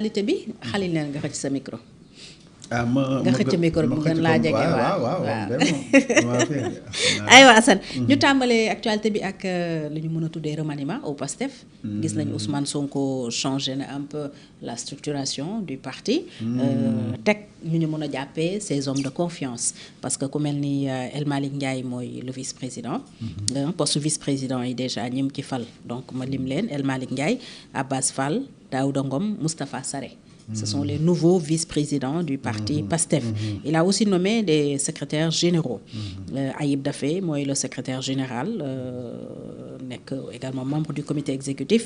actualité bi xalil leen nga xëcc sa micro. nga xëcc micro bi gën laa jege waaw aywa Assane ñu tàmbalee actualité bi ak lu ñu mën a tuddee remaniement au PASTEF. gis nañu Ousmane Sonko changé na un peu la structuration du parti. teg ñu mën a jàppee ces hommes de confiance parce que ku mel ni El Malick Ndiaye mooy le vice-président. poste vice-président yi déjà ñim ci fal donc ma lim leen El Malick Ndiaye Abbas Fall Daouda Ngom Moustapha Sarré. Ce sont les nouveaux vice-présidents du parti PASTEF. Il a aussi nommé des secrétaires généraux. Ayib Daffé, moi, le secrétaire général, également membre du comité exécutif.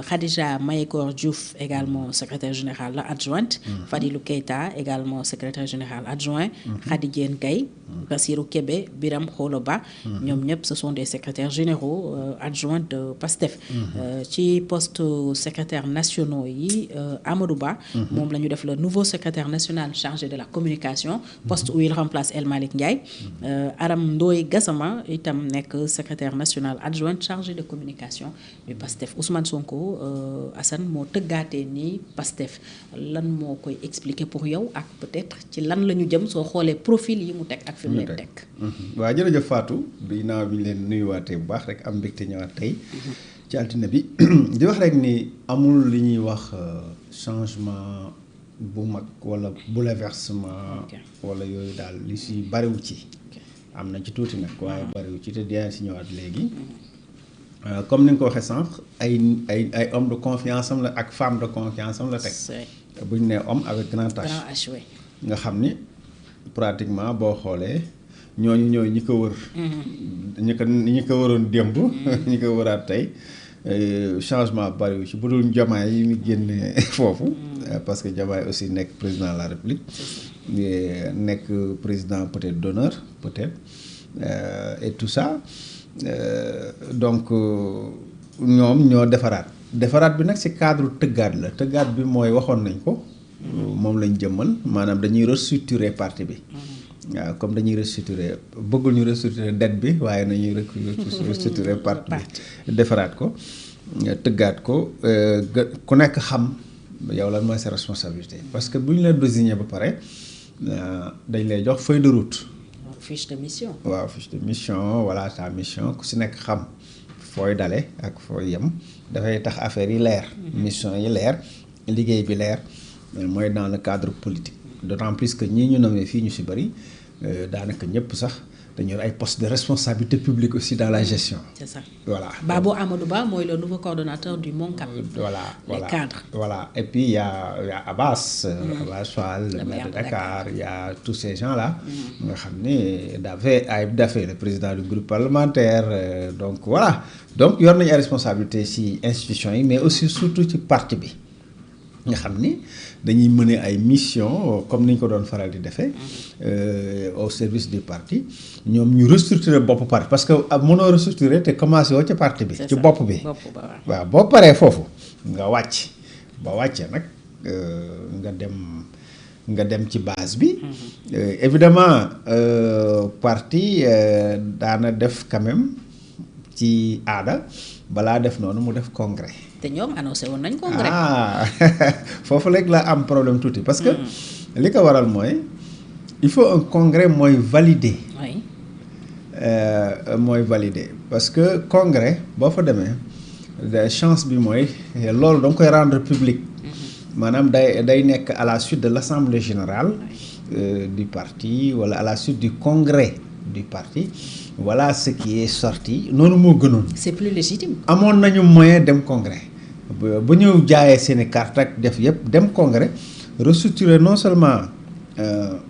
Khadija Mayekor Diouf, également secrétaire général adjointe. Fadilou Keita, également secrétaire général adjoint. Khadidien Gaye, Bassirou Kébé, Biram Kholoba. Ce sont des secrétaires généraux adjoints de PASTEF. Qui poste secrétaire nationaux, Amadouba. Moom la ñu def le nouveau secrétaire national chargé de la communication poste où il remplace El Malick Ndiaye. Aram Ndoye Gassama itam nekk secrétaire national adjoint chargé de communication du PASTEF. Ousmane Sonko Assane moo tëggaatee nii PASTEF lan moo koy expliquer pour yow ak peut-être ci lan la ñu jëm soo xoolee profil yi mu teg ak fi mu leen teg. waaw jërëjëf Fatou bi naaw bi ñu leen nuyuwaatee bu baax rek am mbégte ñëwaat tey ci altine bi di wax rek ni amul li ñuy wax changement bu mag wala bouleversement wala yooyu daal li si bariwu ci am na ci tuuti nag waaye bariwu ci te dinaa si ñëwaat léegi comme ni nga ko waxee sànq ay homme de confiance am la ak femme de confiance am la teg bu ñu nee homme avec grand H nga xam ni pratiquement boo xoolee ñooñu ñooy ñi ko wër ñi ko waroon démb ñi ko wëraat tey changement bariwu ci bu dul Diomaye yi mu génne foofu parce que Diomaye aussi nekk président de la République nekk président peut-être d'honneur peut-être et tout ça donc ñoom ñoo defaraat bi nag ci cadre tëggaat bi mooy waxoon nañ ko moom lañ jëmmal maanaam dañuy restructurer parti bi waaw comme dañuy restructurer bëggul ñu restructurer dette bi waaye nañuy restructurer parti bi defaraat ko tëggaat ko ku nekk xam yow lan mooy sa responsabilité parce que bu ñu la désigné ba pare dañ lay jox feuille de route. fiche de mission. waaw fiche de mission voilà ta mission ku si nekk xam fooy dale ak fooy yem dafay tax affaire yi leer. mission yi leer liggéey bi leer mooy dans le cadre politique d'autant plus que ñii ñu nommé fii ñu si bëri daanaka ñëpp sax dañu yor ay postes de responsabilité publique aussi dans la gestion. C'est ça. Voilà. Babo Amadou Ba mooy le nouveau coordonnateur du MONCAP. Les cadres. Voilà. Et puis il y a Abbas, Abbas Fall, le maire de Dakar, il y a tous ces gens-là. Nga xam ne Ayib Daffé, le président du groupe parlementaire. Donc voilà. Donc yor nañu ay responsabilité ci institution yi mais aussi surtout ci parti bi. nga xam ni dañuy mener ay mission comme ni ñu ko doon faral di defee au service du parti ñoom ñu restructurer bopp parti parce que mënoo restructurer te commencé woo ci parti bi ci bopp bi waaw boo paree foofu nga wàcc ba wàccee nag nga dem ci base bi évidemment parti daana def quand même ci aada balaa def noonu mu def congrès te ñoom annoncé woon nañ congrès. foofu léegi la am problème tuuti parce que li ko waral mooy il faut un congrès mooy valider. oui. mooy valider parce que congrès boo fa demee chance bi mooy loolu da nga koy rendre public. maanaam day nekk à la suite de l'assemblée générale du parti wala à la suite du congrès du parti. Voilà ce qui est sorti noonu moo gënoon. C'est plus légitime. amoon nañu moyen dem congrès bu ñëw jaayee seeni carte ak def yëpp dem congrès restructurer non seulement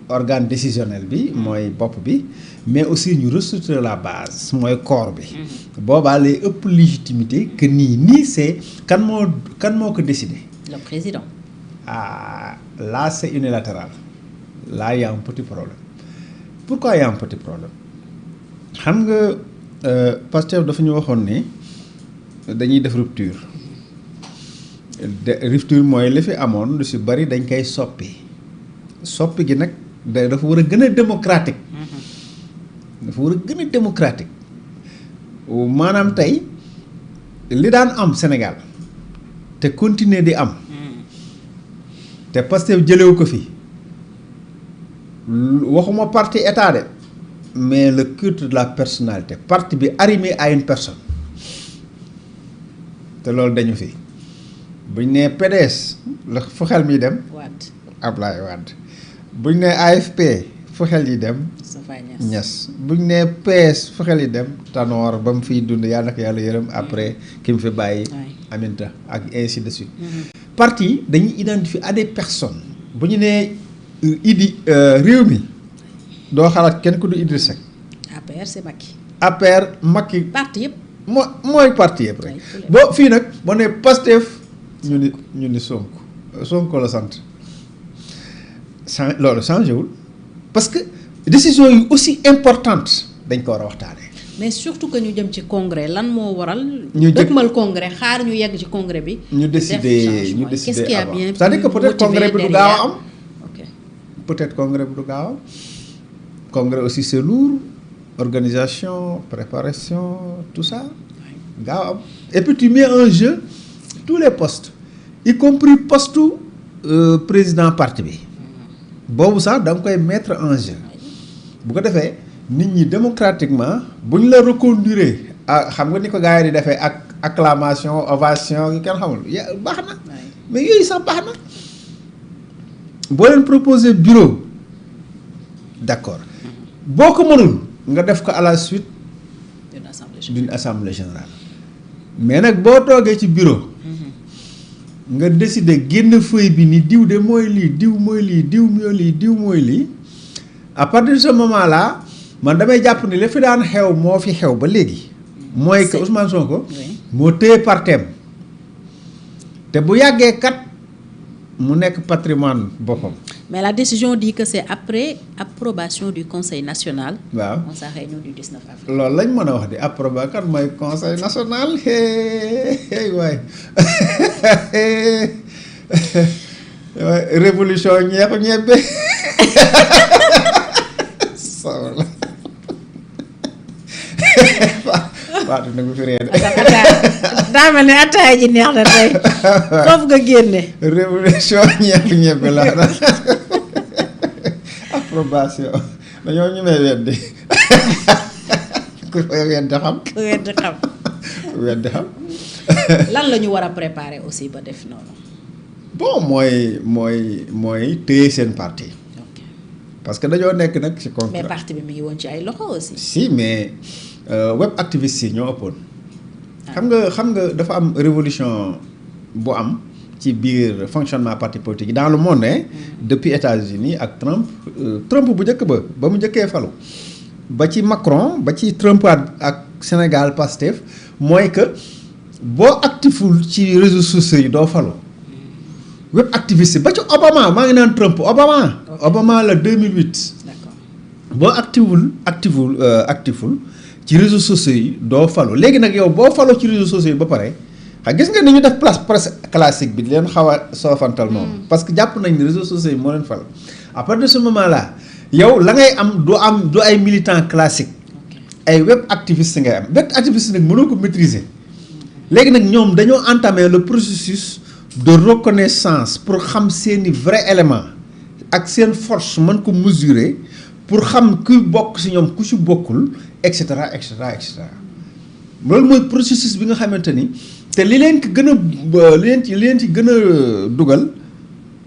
organe décisionnel bi mooy bopp bi mais aussi ñu restructurer la base mooy corps bi. boobaa lay ëpp légitimité que nii c'est kan moo ko décidé. Le président. Là c'est unilatéral là il y a un petit problème. Pourquoi il y a un petit problème? xam nga Pastef dafa ñu waxoon ne dañuy def rupture mooy li fi amoon lu si bari dañ koy soppi gi nag dafa war a gën a démocratique. maanaam tey li daan am Sénégal te continuer di am te Pastef jëlewu ko fi waxuma parti état de mais le culte de la personnalité parti bi arrimé à une personne te loolu dañu fi buñ nee PDS la fu xel mi dem. Wade Ablaye Wade buñ nee AFP fu xel yi dem. Niass buñ nee PS fu xel yi dem Tanor ba mu fiy dund yàlla na ko yàlla yërëm après ki mu fi bàyyi. Aminta ak ainsi de suite. parti yi dañuy identifier à des personnes bu ñu nee Idi réew mi doo xalaat kenn ku du Idriss Seck. APR c'est Macky. APR Macky. parti yëpp. mooy parti yëpp rek. boo fii nag boo nee Pastef ñu ni Sonko la sant loolu changé wul parce que décision yu aussi importante dañ ko war a waxtaanee. mais surtout que ñu jëm ci congrès lan moo waral. ñu dëgmal congrès xaar ñu yegg ci congrès bi. ñu décider qu'est-ce qui a bien c'est-à-dire que peut-être congrès bi du gaaw a am. peut-être congrès bi du gaaw a am. congrès aussi c'est lourd organisation préparation tout ça gaaw a am et puis tu mets en jeu tous les postes y compris postu président parti bi boobu sax da nga koy mettre en jeu bu ko defee nit ñi démocratiquement bu ñu la reconduire xam nga ni ko gars yi di defee ak acclamation ovation yi kenn xamul baax na mais yooyu sax baax na boo leen proposer bureau d'accord boo ko mënul nga def ko à la suite d'une assemblée générale mais nag boo toogee ci bureau nga décider génn feuille bi ni diw de mooy lii diw mooy lii diw mooy lii diw mooy lii à partir de ce moment là man damay jàpp ni la fi daan xew moo fi xew ba léegi mooy que Ousmane Sonko moo téye parteem te bu yàggee kat mu nekk patrimoine boppam. mais la décision dit que c'est après approbation du conseil national. waaw on sa réunion du 19 avril. loolu lañ mën a wax di approbation kat mooy conseil national waay révolution ñeexu ñebbe sawla waatu na ko fi ree de daa mel ne ataaya ji neex na tey foofu nga génne révolution ñeexu ñebbe laa na approbation dañoo ñu may weddi ku weddi xam weddi xam lan la ñu war a préparer aussi ba def noonu. bon mooy téye seen parti. parce que dañoo nekk nag ci contrat. mais parti bi mi ngi woon ci ay loxo aussi. si mais web activistes yi ñoo ëppoon. xam nga dafa am révolution bu am ci biir fonctionnement parti politique yi dans le monde depuis États-Unis ak Trump bu njëkk ba mu njëkkee falu ba ci Macron ba ci Trump ak Sénégal Pastef mooy que boo actiful ci réseaux sociaux yi doo falu. web activiste ba ci Obama maa ngi naan Trump Obama la 2008. d'accord boo actiful ci réseaux sociaux yi doo falu léegi nag yow boo faloo ci réseaux sociaux yi ba pare xam gis nga ni ñu def presse classique bi di leen xaw a soofantal noonu. parce que jàpp nañ ne réseaux sociaux yi moo leen fal. à partir de ce moment là yow la ngay am du ay militants classiques ay web activiste ngay am web activiste nag mënoo ko maîtriser léegi nag ñoom dañoo entamer le processus. de reconnaissance pour xam seeni vrai élément ak seen force mën ko mesurer pour xam ku bokk ci ñoom ku ci bokkul et cetera et cetera et cetera loolu mooy processus bi nga xamante ni te li leen ci gën a li leen ci gën a dugal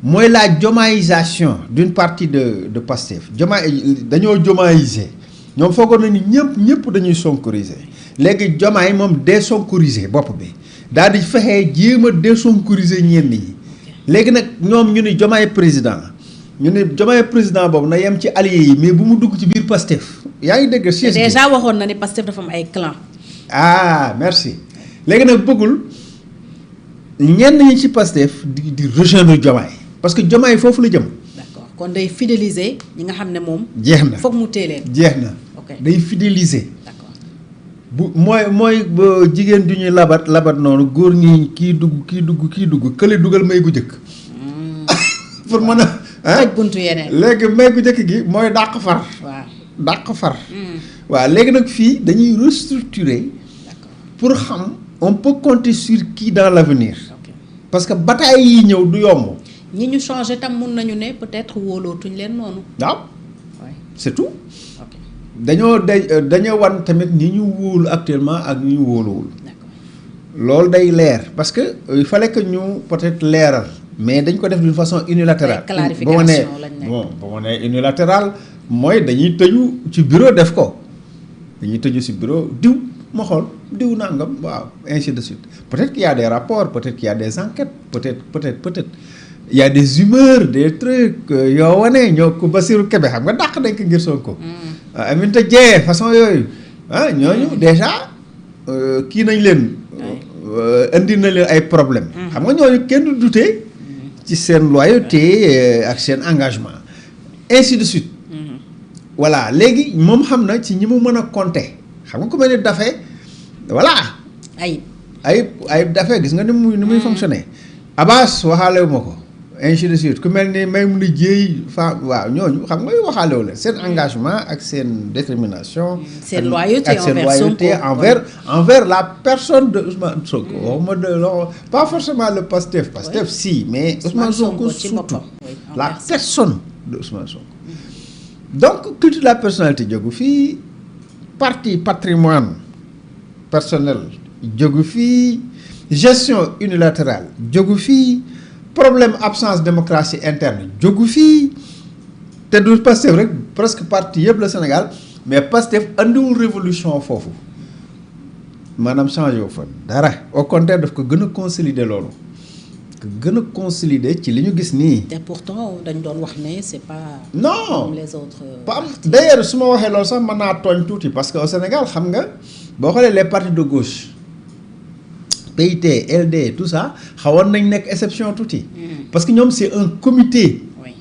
mooy la jomaïsation d'une partie de Pastef dañoo jomaïser ñoom foogoon nañu ñëpp dañuy sonkoriser léegi jomaay moom désonkoriser bopp bi. daal di fexee jéem a désonkoriser ñenn ñi léegi nag ñoom ñu ni Diomaye président boobu na yem ci alliés yi mais bu mu dugg ci biir Pastef yaa ngi dégg. déjà waxoon na ni Pastef dafa am ay clan. Merci léegi nag bëggul ñenn ñi ci Pastef di rejoindre Diomaye parce que Diomaye foofu la jëm. d'accord kon day fidéliser ñi nga xam ne moom. jeex na foog mu téye leen. jeex na day fidéliser. bu mooy jigéen ju ñuy labat noonu góor ñi kii dugg kële dugal may gu jëkk pour mën a aj buntu yeneen léegi may gu jëkk gi mooy dàq far waaw léegi nag fii dañuy restructurer pour xam on peut compter sur qui dans l'avenir parce que bataille yi ñëw du yomb ñi ñu changé tam mun nañu ne peut-être wóolootuñ leen noonu. waaw oui c'est tout. ok dañoo wan tamit ñi ñu wóolu actuellement ak ñi ñu wóoluwul. d'accord loolu day leer parce que il fallait que ñu peut-être leeral mais dañ ko def d'une façon unilatérale. clarification lañ nekk ba ma nee unilatéral mooy dañuy tëju ci bureau def ko dañuy tëju ci bureau diw ma xool diw nangam waaw ainsi de suite peut-être qu'il y a des rapports peut-être qu'il y a des enquêtes peut-être il y a des humeurs des trucs yoo wane ñoo ko Bassirou Kébé xam nga dàq nañ ko ngir Sonko. Aminata Dieng façon yooyu ñooñu déjà kii nañ leen. indi na leen ay problème xam nga ñooñu kenn du douter ci seen loyauté ak seen engagement ainsi de suite. voilà léegi moom xam na ci ñi mu mën a compter xam nga ku mel ni Daffé voilà. ayib Daffé gis nga ni muy fonctionner. Abbas waxaalewu ma ko ainsi de suite ku mel ni Maïmouna Dièye waaw ñooñu xam nga waxaalewu leen seen engagement ak seen détermination. seen loyauté envers la personne de Ousmane Sonko. waxuma pas forcément le Pastef si mais Ousmane Sonko surtout la personne de Ousmane Sonko. donc culture de la personnalité jógu fii parti patrimoine personnel jógu fii gestion unilatérale jógu fii problème absence démocratie interne jógu fii te du Pastef rek presque parti yëpp la Sénégal mais Pastef andiwul révolution foofu maanaam changé wu fa dara au contraire daf ko gën a consolider loolu gën a consolider ci li ñu gis nii. te pourtant dañ doon wax ne c'est pas. non comme les autres. pas d'ailleurs su ma waxee loolu sax mën naa tooñ tuuti parce que au Sénégal xam nga boo xoolee les partis de gauche PIT LD tout ça xawoon nañ nekk exception tuuti. parce que ñoom c'est un comité. oui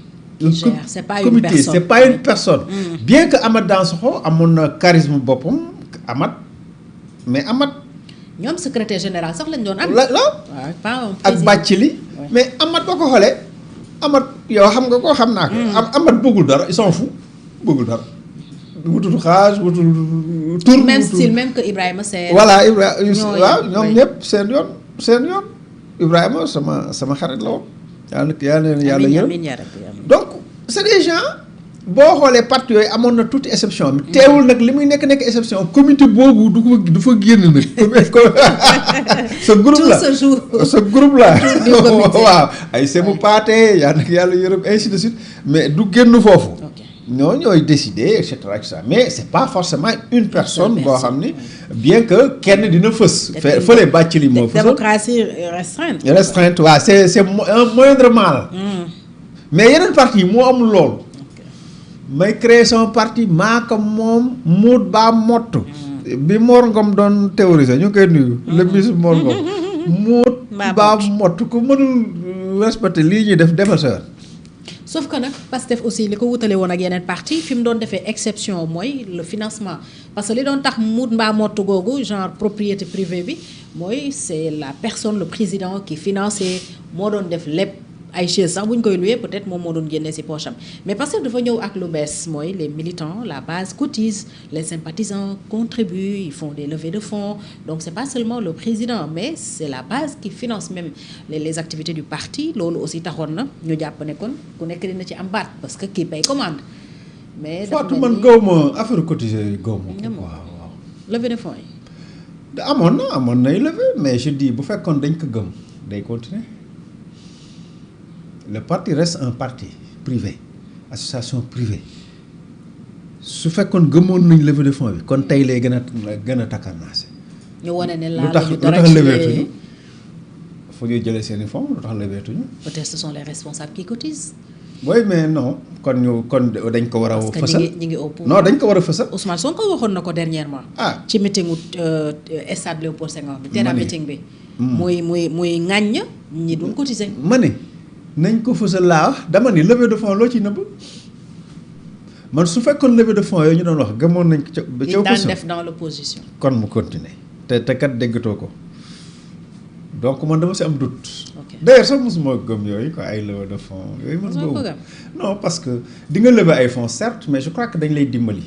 c'est pas une personne c'est pas une personne. bien que Amath Dansokho amoon na charisme boppam Amath mais Amath. ñoom secrétaire général sax lañ doon am. ak Bathily mais Amath boo ko xoolee Amath yow xam nga ko xam naa ko. Amath bëggul dara il s'en fout bëggul dara. wutul xaaj wutul tur. même style même que Ibrahima Sène. voilà Ibrahima waaw ñoom ñëpp seen yoon Ibrahima sama xarit la woon. yàlla yërëm donc c'est des gens boo xoolee parti yooyu amoon na tuuti exception bi teewul nag li muy nekk exception comité boobu du fa génn nag. sa groupe la sa groupe la waaw ay semu paate yàlla yërëm ainsi de suite mais du génn foofu. ñooy décider et cetera mais c'est pas forcément une personne boo xam ni bien que kenn dina fës. fële Bathily moo fësal démocratie restreinte. waaw c'est un moindre mal. mais yeneen parti yi moo amul loolu. may créer son parti maa ko moom muut baa mott. bi Mor Ngom doon théoriser ñu ngi koy nuyu. le ministre Mor Ngom. muut baa mott ku mënul respecter lii ñuy def defal sa sauf que nag Pastef aussi li ko wutale woon ak yeneen parti fi mu doon defee exception mooy le financement parce que li doon tax muut mbaa mottu googu genre propriété privée bi mooy c'est la personne le président qui financé moo doon def lépp ay chaise sax bu ñu koy loué peut-être moom moo doon génnee ci poche am mais Pastef dafa ñëw ak lu bees mooy les militants la base cotise les sympathisants contribuent ils font des levées de fonds donc c'est pas seulement le président mais c'est la base qui finance même les activités du parti loolu aussi taxoon na ñu jàpp ne kon ku nekk dina ci am baat parce que kii paye commande. mais Fatou man gaw ma affaire cotisé gaw ma ko waaw. levée de fonds yi. amoon nay levée mais je dis bu fekkoon dañ ko gëm day continuer. Le parti reste un parti privé association privée su fekkoon gëmoon nañ levée de fonds bi kon tey lay gën a takkarnaase. ñu wane ne lu tax leveetuñu fu ñuy jëlee seen i fonds lu tax leveetuñu. peut-être ce sont les responsables qui cotisent. oui mais non kon dañ ko war a. fësal parce que ñi ngi au pouvoir. non dañ ko war a fësal. Ousmane Sonko waxoon na ko dernièrement. ci meetingu stade Léopold Senghor bi. terrain meeting bi. muy ŋàññ ñi doon cotiser. ma ne nañ ko fësal laa wax dama ni levée de fonds loo ci nëbb man su fekkoon levée de fonds yooyu ñu doon wax gëmoon nañ ko ca li daan def dans l'opposition. kon mu continuer te kat déggatoo ko donc man dama si am doute. d'ailleurs sax mosuma gëm yooyu quoi ay levée de fonds yooyu. mosuma gëm non parce que di nga lever ay fonds certes mais je crois que dañ lay dimbali.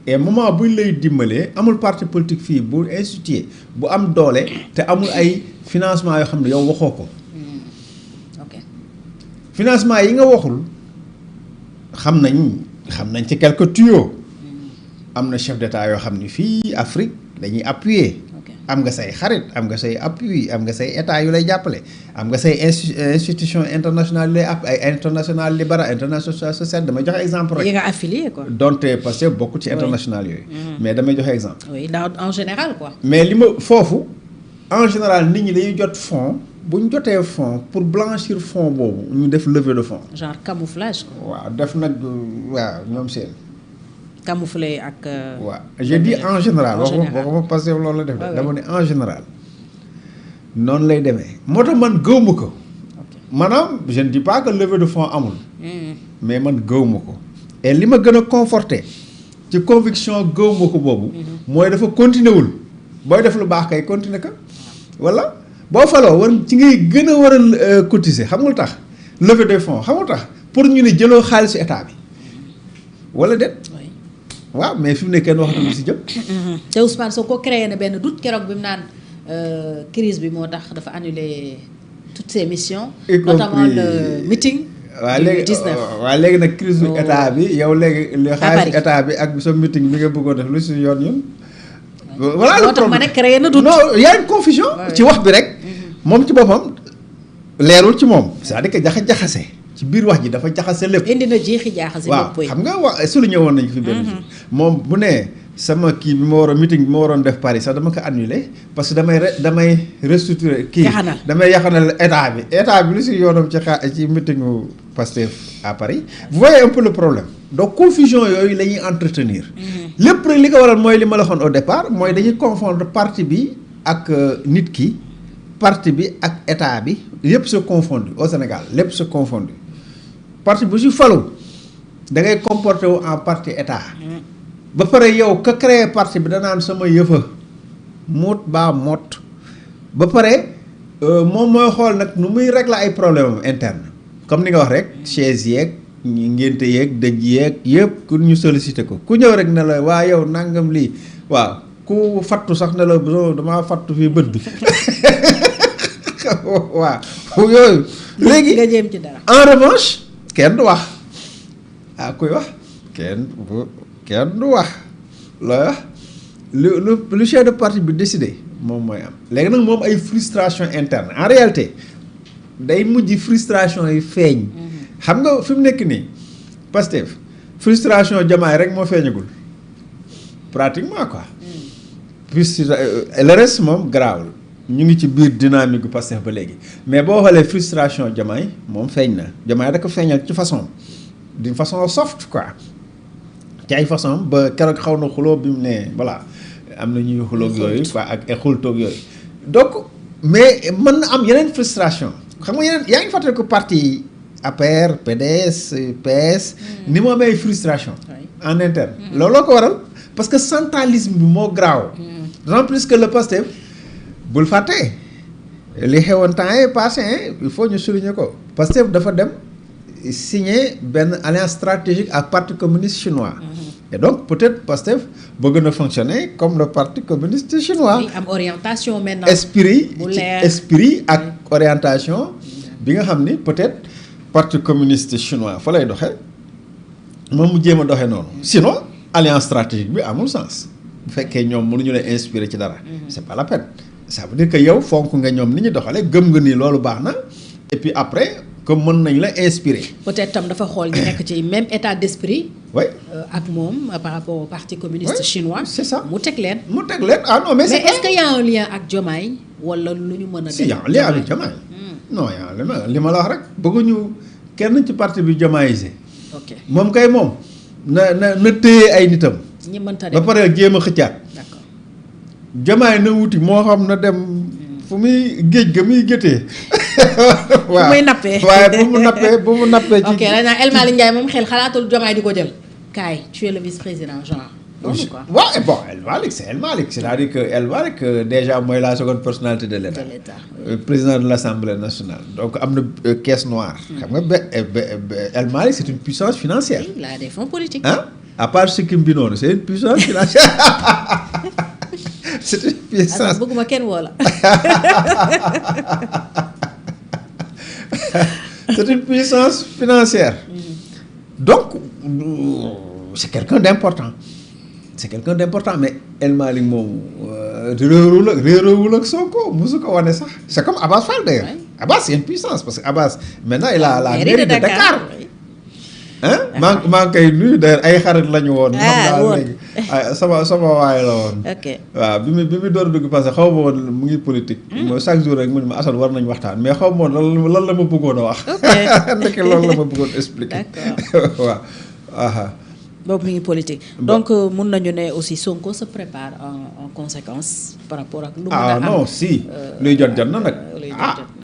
et moment buñ lay dimbalee amul parti politique fii bu institué bu am doole te amul ay financement yoo xam ne yow waxoo ko. financement yi nga waxul xam nañ ci quelques tuyaux am na chef d'état yoo xam ni fii Afrique dañuy appuyer am nga say xarit am nga say appui am nga say état yu lay jàppale am nga say institution internationale yu lay ay international libéral international social damay joxe exemple rek. yi nga affilié quoi. donte parce que bokk ci international yooyu. mais damay joxe exemple. oui en général quoi. mais li ma foofu en général nit ñi dañuy jot fonds bu ñu jotee fonds pour blanchir fonds boobu ñu def levée de fonds. genre camouflage quoi. waaw def nag waaw ñoom seen. camouflé ak. waaw je dis en général. waxuma parce que loolu la def de dama ne en général. noonu lay demee moo tax man gëwma ko. maanaam je ne dis pas que levée de fonds amul. mais man gëwma ko. et li ma gën a conforté ci conviction gëwma ko boobu. mooy dafa continuer wul booy def lu baax kay continuer ko. wala boo faloo war ci ngay gën a war a cotiser xam nga lu tax levée de fonds xam nga lu tax pour ñu ne jëloo xaalisu état bi wala déet. waaw mais fi mu ne kenn waxatuñu si jëm. te Ousmane Sonko créé na benn doute keroog bi mu naan crise bi moo tax dafa annulé toutes ses missions. notamment le meeting. waaw léegi waaw léegi nag crise bu état bi yow léegi. li xaalis état bi ak sa meeting bi nga bëggoon def lu si yoon ñun. voilà moo tax ma ne créé na doute. non y a une confusion. ci wax bi rek. moom ci boppam leerul ci moom. c'est-à-dire que jaxase. ci biir wax ji dafa jaxase lépp. indi na jeexi jaaxase. waaw xam nga wax souligné woon nañu fi benn jour. moom bu nee sama kii bi ma waroon meeting bi ma waroon def Paris sax dama ko annulé parce que damay restructuré. kii damay yaxanal état bi lu si yoonam ci meetingu Pastef à Paris. vous voyez un peu le problème. donc confusion yooyu la ñuy entretenir. lépp rek li ko waral mooy li ma la waxoon au départ mooy dañuy confondre parti bi ak nit ki parti bi ak état bi yépp se confondu au Sénégal lépp se confondu. parti bu si falu da ngay comporté wu en parti état ba pare yow ka créé parti bi danaan sama yëfa muut baa mott ba pare moom mooy xool nag nu muy régler ay problème am interne comme ni nga wax rek chaise yeeg ngénte yeeg dëj yeeg yëpp ku ñu sollicité ko ku ñëw rek ne la waa yow nangam lii waaw ku fattu sax ne la damaa fattu fii bët bi waaw yooyu léegi nga jéem ci dara en revanche kenn du wax kuy wax kenn du wax looy wax lu chef de parti bi décidé moom mooy am léegi nag moom ay frustration interne en réalité day mujj frustration yi feeñ xam nga fi mu nekk nii Pastef frustration Diomaye rek moo feeñagul pratiquement quoi puis le reste moom garaawul ñu ngi ci biir dynamique gu Pastef ba léegi mais boo xoolee frustration Diomaye moom feeñ na Diomaye da ko feeñal ci façon d'une façon soft quoi ci ay façon ba keroog xaw na xuloo bi mu ne voilà am na ñuy xuloog yooyu quoi ak ay xultoog yooyu donc mais mën na am yeneen frustration xam nga yeneen yaa ngi fàttali ko parti APR PDS PS ni mu amee frustration en interne looloo ko waral parce que centralisme bi moo graaw d'autant plus que le Pastef bul fàtte li xewoon temps yi passé il faut ñu souligner ko Pastef dafa dem signer benn alliance stratégique ak parti communiste chinois et donc peut-être Pastef bëgg na fonctionner comme le parti communiste chinois. am orientation maintenant. esprit ak orientation bi nga xam ni peut-être parti communiste chinois fa lay doxee moom mu jéem a doxee noonu. sinon alliance stratégique bi amul sens bu fekkee ñoom mënuñu lay inspirer ci dara. c'est pas la peine. ça veut dire que yow fonk nga ñoom ni ñu doxalee gëm nga ni loolu baax na et puis après comme mën nañ la inspirer. peut-être tam dafa xool ñu nekk ci même état d'esprit. oui ak moom par rapport au parti communiste chinois. c'est ça mu teg leen. ah non mais est-ce que y a un lien ak Diomaye wala lu ñu mën a. si y a un lien avec Diomaye. non y a li ma la wax rek bëgguñu kenn ci parti bi Diomayisé. ok moom kay moom na téye ay nitam. ñi mënta dem ba pare jéem a xëccaat. d'accord Diomaye na wuti moo xam na dem fu muy géej ga muy gétee. waaw fu muy nappee waaye bu mu nappee. ok dañ naan El Malick Ndiaye moom xel xalaatul Diomaye di ko jël. kaay tu es le vice-président genre. loolu quoi waaw bon El Malick c'est-à-dire que El Malick déjà mooy la seconde personnalité de l'État. Président de l'Assemblée nationale donc am na caisse noire. xam nga El Malick c'est une puissance financière. il a des fonds politiques. ah à part sikkim bi noonu c'est une puissance financière. c'est une puissance bëgguma kenn woo la. c'est une puissance financière. Donc c'est quelqu'un d'important. C'est quelqu'un d'important mais El Malick moom réeroowul ak Sonko musu ko wane sax c'est comme Abass Fall d'ailleurs. Abass c'est une puissance parce que Abass maintenant il a la mairie de Dakar. Hein maa ngi koy nuyu d'ailleurs ay xarit lañu woon. xam naa léegi sama waay la woon. ok waaw bi mu door a dugg parce que xaw ma woon mu ngi politique. mooy chaque jour rek mu ne ma Assane war nañu waxtaan mais xaw ma woon lan la ma bëggoon a wax. ndeke loolu la ma bëggoon expliquer. d'accord waaw. boobu mi ngi politique. donc mun nañu ne aussi Sonko se prépare en conséquence par rapport ak. lu mën a am non si. luy jot na nag.